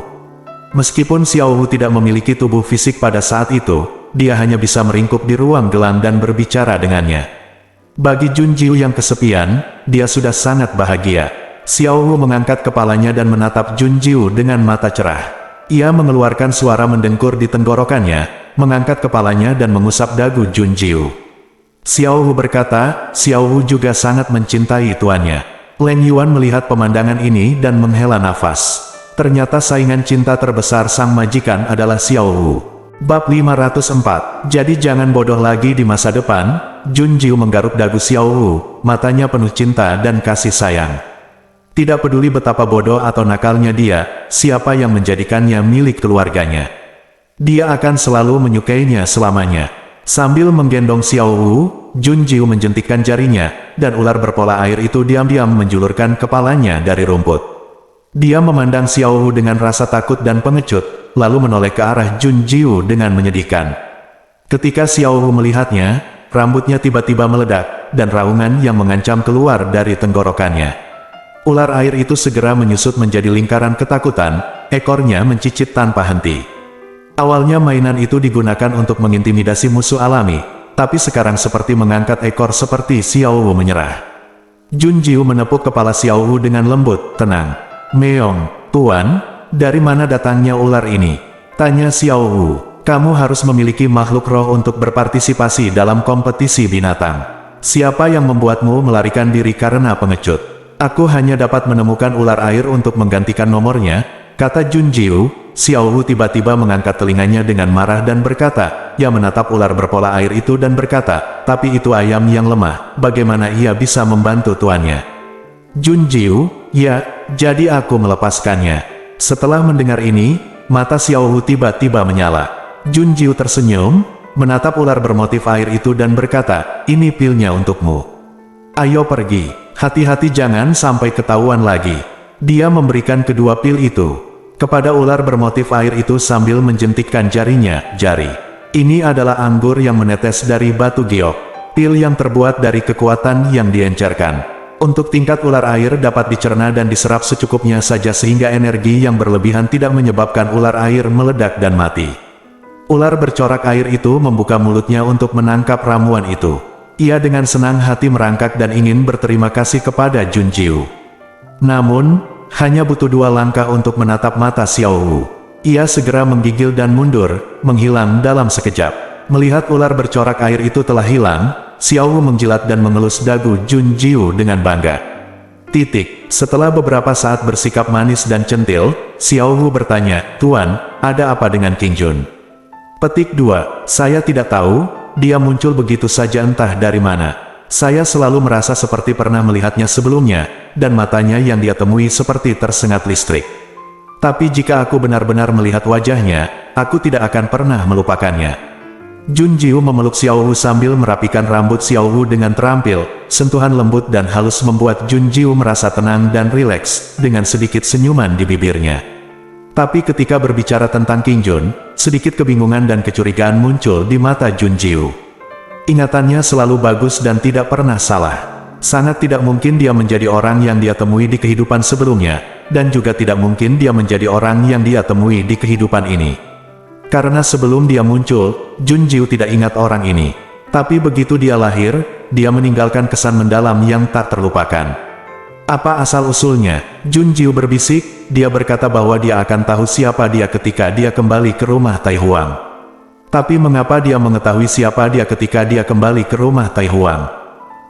Meskipun Xiao Wu tidak memiliki tubuh fisik pada saat itu, dia hanya bisa meringkuk di ruang gelap dan berbicara dengannya. Bagi Jun Jiu yang kesepian, dia sudah sangat bahagia. Xiao Wu mengangkat kepalanya dan menatap Jun Jiu dengan mata cerah. Ia mengeluarkan suara mendengkur di tenggorokannya, mengangkat kepalanya dan mengusap dagu Jun Jiu. Xiao Wu berkata, Xiao Wu juga sangat mencintai tuannya. Leng Yuan melihat pemandangan ini dan menghela nafas. Ternyata saingan cinta terbesar sang majikan adalah Xiao Wu. Bab 504, jadi jangan bodoh lagi di masa depan. Jun Jiu menggaruk dagu Xiao Wu, matanya penuh cinta dan kasih sayang. Tidak peduli betapa bodoh atau nakalnya dia, siapa yang menjadikannya milik keluarganya. Dia akan selalu menyukainya selamanya. Sambil menggendong Xiao Wu, Jun Jiu menjentikkan jarinya, dan ular berpola air itu diam-diam menjulurkan kepalanya dari rumput. Dia memandang Xiao Wu dengan rasa takut dan pengecut, lalu menoleh ke arah Jun Jiu dengan menyedihkan. Ketika Xiao Wu melihatnya, rambutnya tiba-tiba meledak, dan raungan yang mengancam keluar dari tenggorokannya. Ular air itu segera menyusut menjadi lingkaran ketakutan, ekornya mencicit tanpa henti. Awalnya mainan itu digunakan untuk mengintimidasi musuh alami, tapi sekarang seperti mengangkat ekor seperti Xiao Wu menyerah. Jun Jiu menepuk kepala Xiao Wu dengan lembut, tenang. "Meong, Tuan, dari mana datangnya ular ini?" tanya Xiao Wu. "Kamu harus memiliki makhluk roh untuk berpartisipasi dalam kompetisi binatang. Siapa yang membuatmu melarikan diri karena pengecut?" "Aku hanya dapat menemukan ular air untuk menggantikan nomornya," kata Jun Jiu. Xiao Wu tiba-tiba mengangkat telinganya dengan marah dan berkata, ia menatap ular berpola air itu dan berkata, "Tapi itu ayam yang lemah, bagaimana ia bisa membantu tuannya?" Jun Jiu, "Ya, jadi aku melepaskannya." Setelah mendengar ini, mata Xiao Wu tiba-tiba menyala. Jun Jiu tersenyum, menatap ular bermotif air itu dan berkata, "Ini pilnya untukmu. Ayo pergi, hati-hati jangan sampai ketahuan lagi." Dia memberikan kedua pil itu kepada ular bermotif air itu sambil menjentikkan jarinya, "Jari ini adalah anggur yang menetes dari batu giok, pil yang terbuat dari kekuatan yang diencerkan. Untuk tingkat ular air dapat dicerna dan diserap secukupnya saja sehingga energi yang berlebihan tidak menyebabkan ular air meledak dan mati. Ular bercorak air itu membuka mulutnya untuk menangkap ramuan itu. Ia dengan senang hati merangkak dan ingin berterima kasih kepada Junjiu. Namun, hanya butuh 2 langkah untuk menatap mata Xiao Wu. Ia segera menggigil dan mundur, menghilang dalam sekejap. Melihat ular bercorak air itu telah hilang, Xiao Wu menjilat dan mengelus dagu Junjiu dengan bangga. Setelah beberapa saat bersikap manis dan centil, Xiao Wu bertanya, "Tuan, ada apa dengan King Jun?" 2. Saya tidak tahu, dia muncul begitu saja entah dari mana. Saya selalu merasa seperti pernah melihatnya sebelumnya, dan matanya yang dia temui seperti tersengat listrik. Tapi jika aku benar-benar melihat wajahnya, aku tidak akan pernah melupakannya. Junjiu memeluk Xiao Wu sambil merapikan rambut Xiao Wu dengan terampil. Sentuhan lembut dan halus membuat Junjiu merasa tenang dan rileks, dengan sedikit senyuman di bibirnya. Tapi ketika berbicara tentang King Jun, sedikit kebingungan dan kecurigaan muncul di mata Junjiu. Ingatannya selalu bagus dan tidak pernah salah. Sangat tidak mungkin dia menjadi orang yang dia temui di kehidupan sebelumnya, dan juga tidak mungkin dia menjadi orang yang dia temui di kehidupan ini. Karena sebelum dia muncul, Junjiu tidak ingat orang ini. Tapi begitu dia lahir, dia meninggalkan kesan mendalam yang tak terlupakan. Apa asal-usulnya? Junjiu berbisik, dia berkata bahwa dia akan tahu siapa dia ketika dia kembali ke rumah Tai Huang. Tapi mengapa dia mengetahui siapa dia ketika dia kembali ke rumah Tai Huang?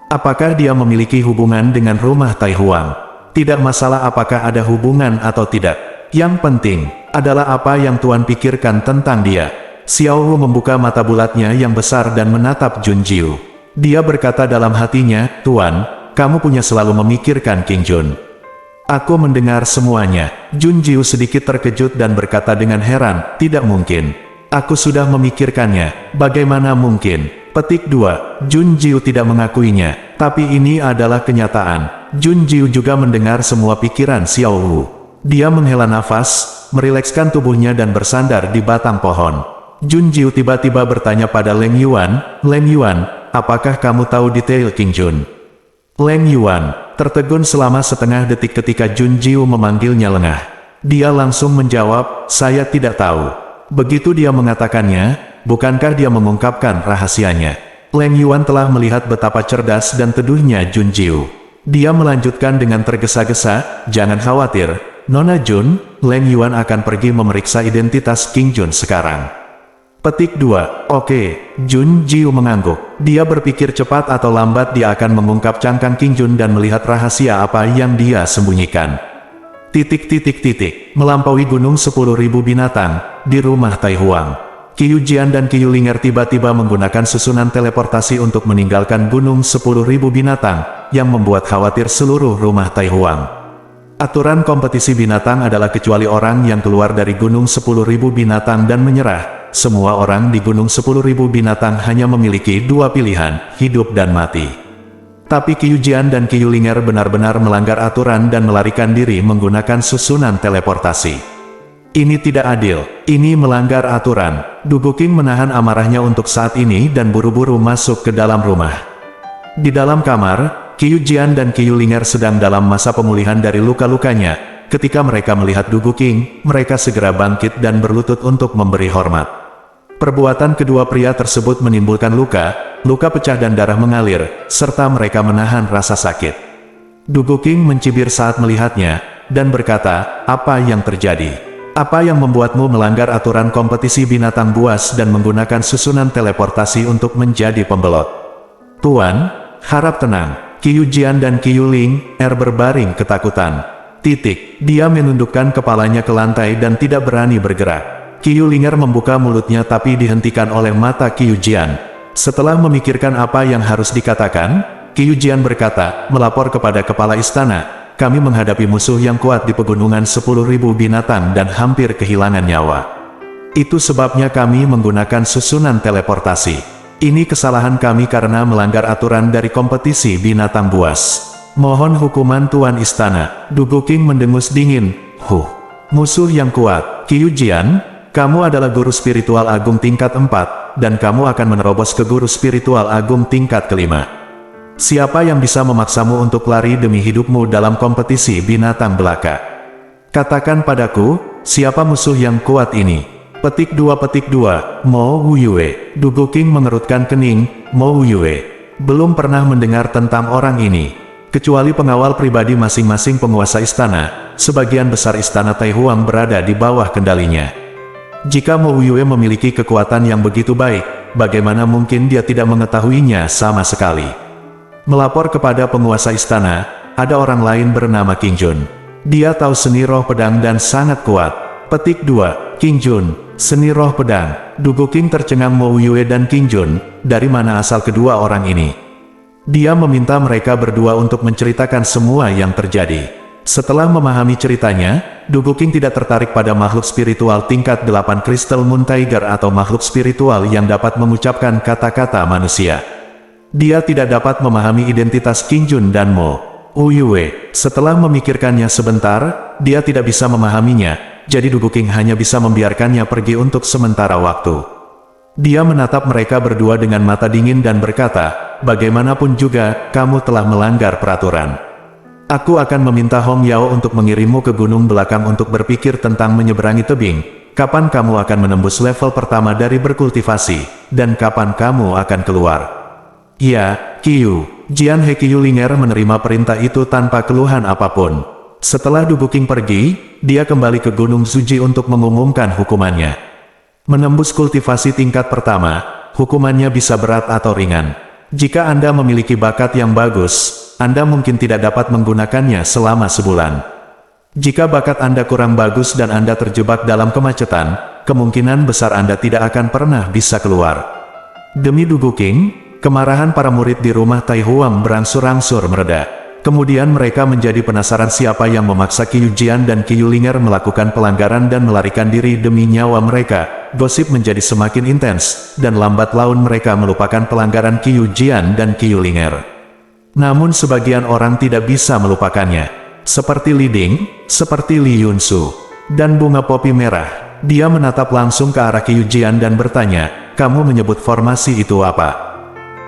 Apakah dia memiliki hubungan dengan rumah Tai Huang? Tidak masalah apakah ada hubungan atau tidak. Yang penting adalah apa yang Tuan pikirkan tentang dia. Xiao Wu membuka mata bulatnya yang besar dan menatap Junjiu. Dia berkata dalam hatinya, "Tuan, kamu punya selalu memikirkan King Jun." "Aku mendengar semuanya." Junjiu sedikit terkejut dan berkata dengan heran, "Tidak mungkin. Aku sudah memikirkannya. Bagaimana mungkin?" 2. Junjiu tidak mengakuinya, tapi ini adalah kenyataan. Junjiu juga mendengar semua pikiran Xiao Wu. Dia menghela nafas, merilekskan tubuhnya dan bersandar di batang pohon. Junjiu tiba-tiba bertanya pada Leng Yuan, "Leng Yuan, apakah kamu tahu detail King Jun?" Leng Yuan tertegun selama setengah detik ketika Junjiu memanggilnya lengah. Dia langsung menjawab, "Saya tidak tahu." Begitu dia mengatakannya, bukankah dia mengungkapkan rahasianya? Leng Yuan telah melihat betapa cerdas dan teduhnya Junjiu. Dia melanjutkan dengan tergesa-gesa, "Jangan khawatir, Nona Jun, Leng Yuan akan pergi memeriksa identitas King Jun sekarang." 2. Oke, Junjiu mengangguk. Dia berpikir cepat atau lambat dia akan mengungkap cangkang King Jun dan melihat rahasia apa yang dia sembunyikan. Melampaui gunung 10.000 binatang, di rumah Tai Huang. Qiu Jian dan Qiu Linger tiba-tiba menggunakan susunan teleportasi untuk meninggalkan gunung 10.000 binatang, yang membuat khawatir seluruh rumah Tai Huang. Aturan kompetisi binatang adalah kecuali orang yang keluar dari gunung 10.000 binatang dan menyerah. Semua orang di gunung 10.000 binatang hanya memiliki 2 pilihan, hidup dan mati. Tapi Qiu Jian dan Qiu Linger benar-benar melanggar aturan dan melarikan diri menggunakan susunan teleportasi. Ini tidak adil, ini melanggar aturan. Du Guqing menahan amarahnya untuk saat ini dan buru-buru masuk ke dalam rumah. Di dalam kamar, Qiu Jian dan Qiu Linger sedang dalam masa pemulihan dari luka-lukanya. Ketika mereka melihat Du Guqing, mereka segera bangkit dan berlutut untuk memberi hormat. Perbuatan kedua pria tersebut menimbulkan luka pecah dan darah mengalir, serta mereka menahan rasa sakit. Du Guqing mencibir saat melihatnya, dan berkata, "Apa yang terjadi? Apa yang membuatmu melanggar aturan kompetisi binatang buas dan menggunakan susunan teleportasi untuk menjadi pembelot?" "Tuan, harap tenang." Qiu Jian dan Qiu Ling berbaring ketakutan. Dia menundukkan kepalanya ke lantai dan tidak berani bergerak. Qiu Linger membuka mulutnya tapi dihentikan oleh mata Qiu Jian. Setelah memikirkan apa yang harus dikatakan, Qiu Jian berkata, "Melapor kepada kepala istana, kami menghadapi musuh yang kuat di pegunungan 10.000 binatang dan hampir kehilangan nyawa. Itu sebabnya kami menggunakan susunan teleportasi. Ini kesalahan kami karena melanggar aturan dari kompetisi binatang buas. Mohon hukuman Tuan Istana." Du Guqing mendengus dingin. Musuh yang kuat. Qiu Jian, kamu adalah guru spiritual agung tingkat 4, dan kamu akan menerobos ke guru spiritual agung tingkat kelima. Siapa yang bisa memaksamu untuk lari demi hidupmu dalam kompetisi binatang belaka? Katakan padaku, siapa musuh yang kuat ini? Petik 2. Mo Wuyue. Dugu King mengerutkan kening. Mo Wuyue belum pernah mendengar tentang orang ini. Kecuali pengawal pribadi masing-masing penguasa istana, sebagian besar istana Taihuang berada di bawah kendalinya. Jika Mo Wuyue memiliki kekuatan yang begitu baik, bagaimana mungkin dia tidak mengetahuinya sama sekali? Melapor kepada penguasa istana, ada orang lain bernama King Jun. Dia tahu seni roh pedang dan sangat kuat. Petik 2. King Jun, seni roh pedang. Dugu King tercengang. Mo Wuyue dan King Jun, dari mana asal kedua orang ini? Dia meminta mereka berdua untuk menceritakan semua yang terjadi. Setelah memahami ceritanya, Dugu King tidak tertarik pada makhluk spiritual tingkat 8 Crystal Moon Tiger atau makhluk spiritual yang dapat mengucapkan kata-kata manusia. Dia tidak dapat memahami identitas King Jun dan Mo Wuyue. Setelah memikirkannya sebentar, dia tidak bisa memahaminya, jadi Dugu King hanya bisa membiarkannya pergi untuk sementara waktu. Dia menatap mereka berdua dengan mata dingin dan berkata, bagaimanapun juga, kamu telah melanggar peraturan. Aku akan meminta Hong Yao untuk mengirimmu ke gunung belakang untuk berpikir tentang menyeberangi tebing. Kapan kamu akan menembus level pertama dari berkultivasi, dan kapan kamu akan keluar? Ya, Qiyu. Jian He Qiyu Linger menerima perintah itu tanpa keluhan apapun. Setelah Dugu King pergi, dia kembali ke Gunung Zuji untuk mengumumkan hukumannya. Menembus kultivasi tingkat pertama, hukumannya bisa berat atau ringan. Jika Anda memiliki bakat yang bagus, Anda mungkin tidak dapat menggunakannya selama sebulan. Jika bakat Anda kurang bagus dan Anda terjebak dalam kemacetan, kemungkinan besar Anda tidak akan pernah bisa keluar. Demi Dugu King, kemarahan para murid di rumah Taihuang berangsur-angsur mereda. Kemudian mereka menjadi penasaran siapa yang memaksa Qiyu Jian dan Qiyu Linger melakukan pelanggaran dan melarikan diri demi nyawa mereka. Gosip menjadi semakin intens, dan lambat laun mereka melupakan pelanggaran Qiyu Jian dan Qiyu Linger. Namun sebagian orang tidak bisa melupakannya. Seperti Li Ding, seperti Li Yunsu, dan bunga popi merah. Dia menatap langsung ke arah Qiyu Jian dan bertanya, kamu menyebut formasi itu apa?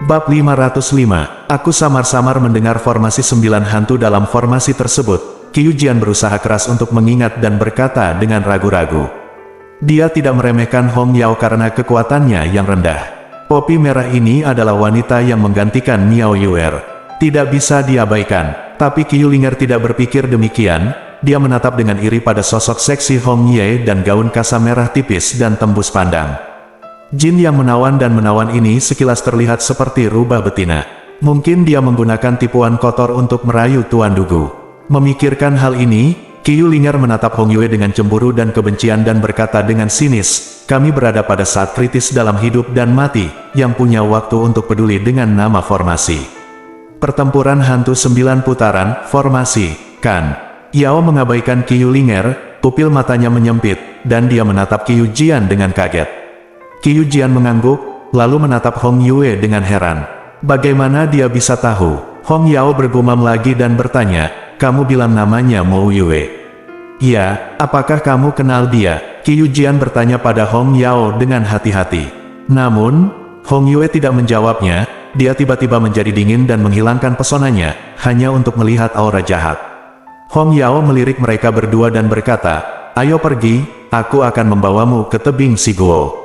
Bab 505, aku samar-samar mendengar formasi 9 hantu dalam formasi tersebut. Qiyu Jian berusaha keras untuk mengingat dan berkata dengan ragu-ragu. Dia tidak meremehkan Hong Yao karena kekuatannya yang rendah. Popi merah ini adalah wanita yang menggantikan Miao Yuer. Tidak bisa diabaikan, tapi Qiyu Linger tidak berpikir demikian. Dia menatap dengan iri pada sosok seksi Hong Ye dan gaun kasa merah tipis dan tembus pandang. Jin yang menawan dan menawan ini sekilas terlihat seperti rubah betina. Mungkin dia menggunakan tipuan kotor untuk merayu Tuan Dugu. Memikirkan hal ini, Qiyu Linger menatap Hong Yue dengan cemburu dan kebencian dan berkata dengan sinis, kami berada pada saat kritis dalam hidup dan mati, yang punya waktu untuk peduli dengan nama formasi. Pertempuran hantu 9 putaran, formasi, kan? Yao mengabaikan Qiyu Linger, pupil matanya menyempit, dan dia menatap Qiyu Jian dengan kaget. Qiyu Jian mengangguk, lalu menatap Hong Yue dengan heran. Bagaimana dia bisa tahu? Hong Yao bergumam lagi dan bertanya, kamu bilang namanya Mo Yue? Ya, apakah kamu kenal dia? Qiyu Jian bertanya pada Hong Yao dengan hati-hati. Namun, Hong Yue tidak menjawabnya. Dia tiba-tiba menjadi dingin dan menghilangkan pesonanya, hanya untuk melihat aura jahat. Hong Yao melirik mereka berdua dan berkata, ayo pergi, aku akan membawamu ke tebing Siguo.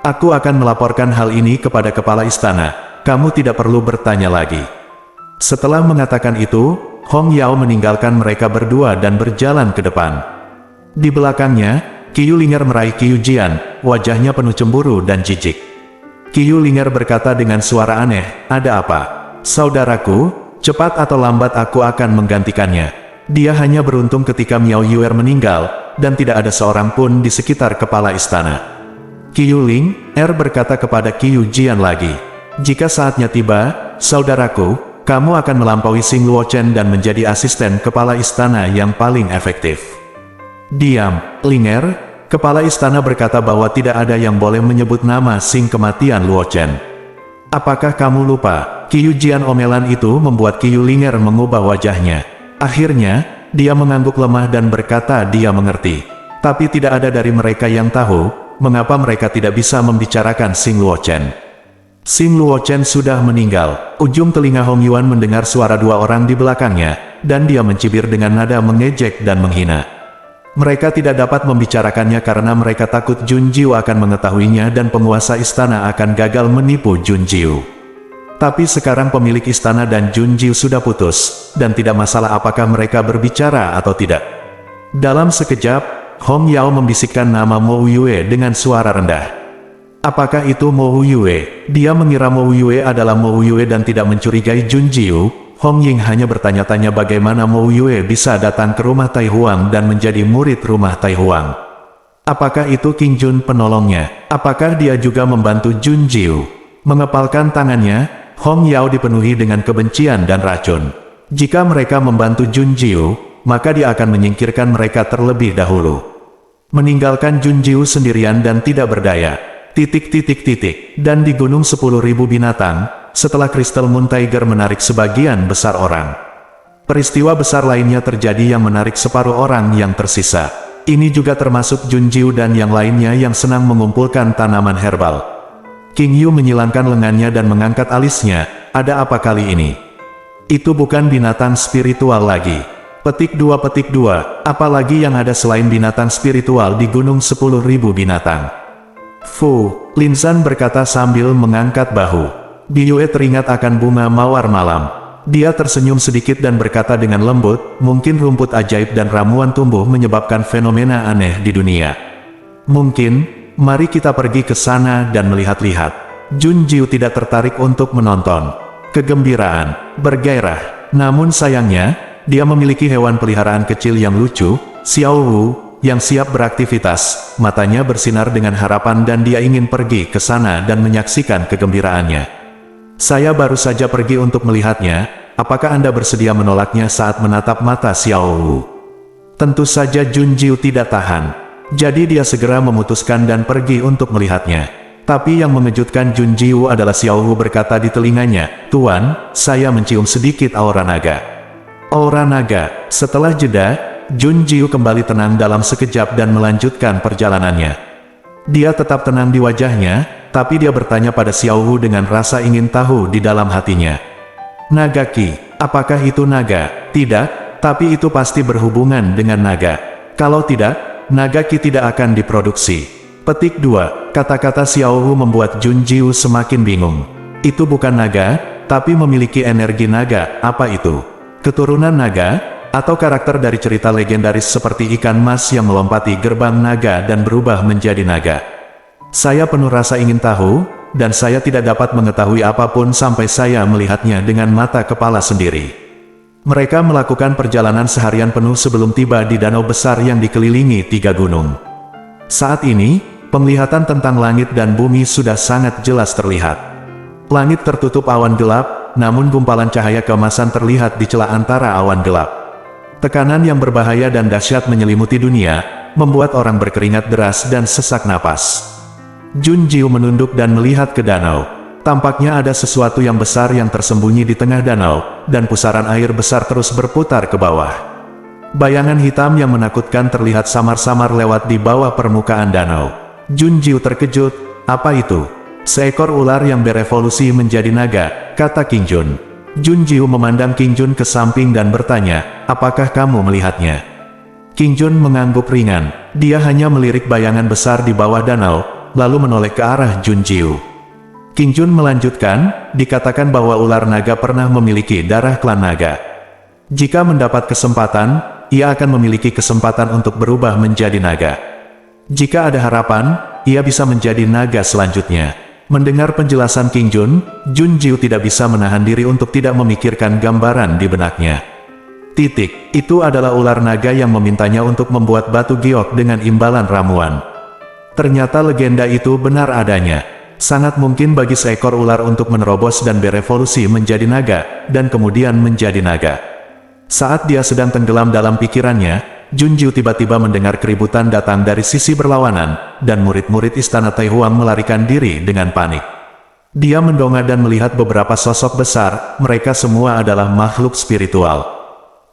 Aku akan melaporkan hal ini kepada kepala istana, kamu tidak perlu bertanya lagi. Setelah mengatakan itu, Hong Yao meninggalkan mereka berdua dan berjalan ke depan. Di belakangnya, Qiyu Linger meraih Qiyu Jian, wajahnya penuh cemburu dan jijik. Qiyu Linger berkata dengan suara aneh, ada apa? Saudaraku, cepat atau lambat aku akan menggantikannya. Dia hanya beruntung ketika Miao Yuer meninggal, dan tidak ada seorang pun di sekitar kepala istana. Qiyu Ling berkata kepada Qiyu Jian lagi. Jika saatnya tiba, saudaraku, kamu akan melampaui Xing Luochen dan menjadi asisten kepala istana yang paling efektif. Diam, Linger. Kepala istana berkata bahwa tidak ada yang boleh menyebut nama Xing kematian Luochen. Apakah kamu lupa? Qiyu Jian omelan itu membuat Qiyu Linger mengubah wajahnya. Akhirnya, dia mengangguk lemah dan berkata dia mengerti. Tapi tidak ada dari mereka yang tahu, mengapa mereka tidak bisa membicarakan Xing Luochen. Xing Luochen sudah meninggal. Ujung telinga Hong Yuan mendengar suara dua orang di belakangnya, dan dia mencibir dengan nada mengejek dan menghina. Mereka tidak dapat membicarakannya karena mereka takut Jun Jiu akan mengetahuinya dan penguasa istana akan gagal menipu Jun Jiu. Tapi sekarang pemilik istana dan Jun Jiu sudah putus, dan tidak masalah apakah mereka berbicara atau tidak. Dalam sekejap, Hong Yao membisikkan nama Mo Yue dengan suara rendah. Apakah itu Mo Yue? Dia mengira Mo Yue adalah Mo Yue dan tidak mencurigai Jun Jiu. Hong Ying hanya bertanya-tanya bagaimana Mo Yue bisa datang ke rumah Tai Huang dan menjadi murid rumah Tai Huang. Apakah itu King Jun penolongnya? Apakah dia juga membantu Jun Jiu? Mengepalkan tangannya, Hong Yao dipenuhi dengan kebencian dan racun. Jika mereka membantu Jun Jiu, maka dia akan menyingkirkan mereka terlebih dahulu. Meninggalkan Jun Jiu sendirian dan tidak berdaya. Dan di Gunung 10.000 Binatang, setelah Crystal Moon Tiger menarik sebagian besar orang. Peristiwa besar lainnya terjadi yang menarik separuh orang yang tersisa. Ini juga termasuk Jun Jiu dan yang lainnya yang senang mengumpulkan tanaman herbal. King Yu menyilangkan lengannya dan mengangkat alisnya. Ada apa kali ini? Itu bukan binatang spiritual lagi. Petik 2. Apalagi yang ada selain binatang spiritual di Gunung 10.000 Binatang? Fu, Lin Zhan berkata sambil mengangkat bahu. Biyue teringat akan bunga mawar malam. Dia tersenyum sedikit dan berkata dengan lembut, mungkin rumput ajaib dan ramuan tumbuh menyebabkan fenomena aneh di dunia. Mungkin, mari kita pergi ke sana dan melihat-lihat. Jun Jiu tidak tertarik untuk menonton. Kegembiraan, bergairah. Namun sayangnya, dia memiliki hewan peliharaan kecil yang lucu, Xiao Wu, yang siap beraktivitas. Matanya bersinar dengan harapan dan dia ingin pergi ke sana dan menyaksikan kegembiraannya. Saya baru saja pergi untuk melihatnya. Apakah Anda bersedia menolaknya saat menatap mata Xiao Wu? Tentu saja Jun Jiu tidak tahan. Jadi dia segera memutuskan dan pergi untuk melihatnya. Tapi yang mengejutkan Jun Jiu adalah Xiao Wu berkata di telinganya, "Tuan, saya mencium sedikit aura naga." Aura naga. Setelah jeda, Jun Jiu kembali tenang dalam sekejap dan melanjutkan perjalanannya. Dia tetap tenang di wajahnya, tapi dia bertanya pada Xiao Wu dengan rasa ingin tahu di dalam hatinya. Naga Qi, apakah itu naga? Tidak, tapi itu pasti berhubungan dengan naga. Kalau tidak, naga Qi tidak akan diproduksi. Petik 2. Kata-kata Xiao Wu membuat Jun Jiu semakin bingung. Itu bukan naga, tapi memiliki energi naga. Apa itu? Keturunan naga? Atau karakter dari cerita legendaris seperti ikan mas yang melompati gerbang naga dan berubah menjadi naga? Saya penuh rasa ingin tahu, dan saya tidak dapat mengetahui apapun sampai saya melihatnya dengan mata kepala sendiri. Mereka melakukan perjalanan seharian penuh sebelum tiba di danau besar yang dikelilingi 3 gunung. Saat ini, penglihatan tentang langit dan bumi sudah sangat jelas terlihat. Langit tertutup awan gelap, namun gumpalan cahaya keemasan terlihat di celah antara awan gelap. Tekanan yang berbahaya dan dahsyat menyelimuti dunia, membuat orang berkeringat deras dan sesak napas. Jun Jiu menunduk dan melihat ke danau. Tampaknya ada sesuatu yang besar yang tersembunyi di tengah danau, dan pusaran air besar terus berputar ke bawah. Bayangan hitam yang menakutkan terlihat samar-samar lewat di bawah permukaan danau. Jun Jiu terkejut. Apa itu? Seekor ular yang berevolusi menjadi naga, kata King Jun. Jun Jiu memandang King Jun ke samping dan bertanya, apakah kamu melihatnya? King Jun mengangguk ringan. Dia hanya melirik bayangan besar di bawah danau, lalu menoleh ke arah Jun Jiu. King Jun melanjutkan, dikatakan bahwa ular naga pernah memiliki darah klan naga. Jika mendapat kesempatan, ia akan memiliki kesempatan untuk berubah menjadi naga. Jika ada harapan, ia bisa menjadi naga selanjutnya. Mendengar penjelasan King Jun, Jun Jiu tidak bisa menahan diri untuk tidak memikirkan gambaran di benaknya. Itu adalah ular naga yang memintanya untuk membuat batu giok dengan imbalan ramuan. Ternyata legenda itu benar adanya. Sangat mungkin bagi seekor ular untuk menerobos dan berevolusi menjadi naga, dan kemudian menjadi naga. Saat dia sedang tenggelam dalam pikirannya, Jun Jiu tiba-tiba mendengar keributan datang dari sisi berlawanan, dan murid-murid istana Tai Huang melarikan diri dengan panik. Dia mendongak dan melihat beberapa sosok besar, mereka semua adalah makhluk spiritual.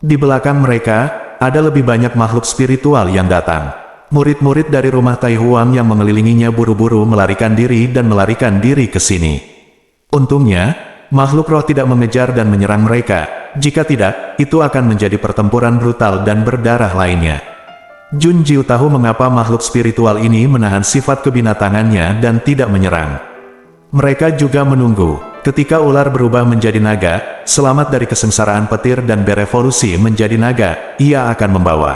Di belakang mereka, ada lebih banyak makhluk spiritual yang datang. Murid-murid dari rumah Tai Huang yang mengelilinginya buru-buru melarikan diri dan melarikan diri ke sini. Untungnya, makhluk roh tidak mengejar dan menyerang mereka. Jika tidak, itu akan menjadi pertempuran brutal dan berdarah lainnya. Jun Jiu tahu mengapa makhluk spiritual ini menahan sifat kebinatangannya dan tidak menyerang. Mereka juga menunggu. Ketika ular berubah menjadi naga, selamat dari kesengsaraan petir dan berevolusi menjadi naga, ia akan membawa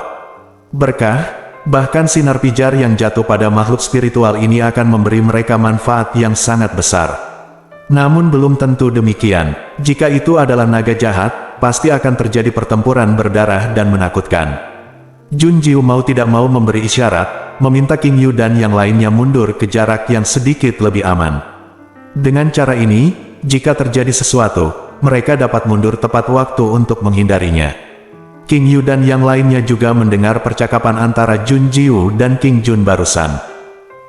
berkah. Bahkan sinar pijar yang jatuh pada makhluk spiritual ini akan memberi mereka manfaat yang sangat besar. Namun belum tentu demikian. Jika itu adalah naga jahat, pasti akan terjadi pertempuran berdarah dan menakutkan. Jun Jiu mau tidak mau memberi isyarat, meminta King Yu dan yang lainnya mundur ke jarak yang sedikit lebih aman. Dengan cara ini, jika terjadi sesuatu, mereka dapat mundur tepat waktu untuk menghindarinya. King Yu dan yang lainnya juga mendengar percakapan antara Jun Jiu dan King Jun barusan.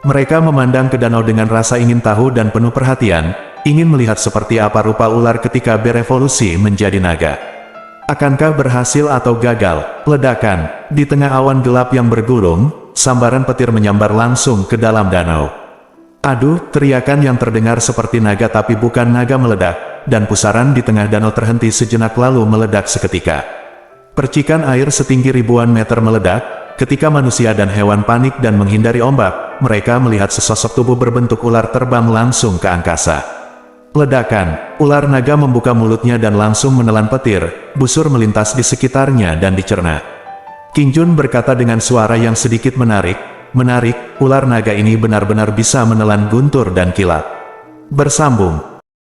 Mereka memandang ke danau dengan rasa ingin tahu dan penuh perhatian, ingin melihat seperti apa rupa ular ketika berevolusi menjadi naga. Akankah berhasil atau gagal? Ledakan. Di tengah awan gelap yang bergulung, sambaran petir menyambar langsung ke dalam danau. Aduh, teriakan yang terdengar seperti naga tapi bukan naga meledak, dan pusaran di tengah danau terhenti sejenak lalu meledak seketika. Percikan air setinggi ribuan meter meledak, ketika manusia dan hewan panik dan menghindari ombak, mereka melihat sesosok tubuh berbentuk ular terbang langsung ke angkasa. Ledakan, ular naga membuka mulutnya dan langsung menelan petir, busur melintas di sekitarnya dan dicerna. King Jun berkata dengan suara yang sedikit menarik, ular naga ini benar-benar bisa menelan guntur dan kilat. Bersambung.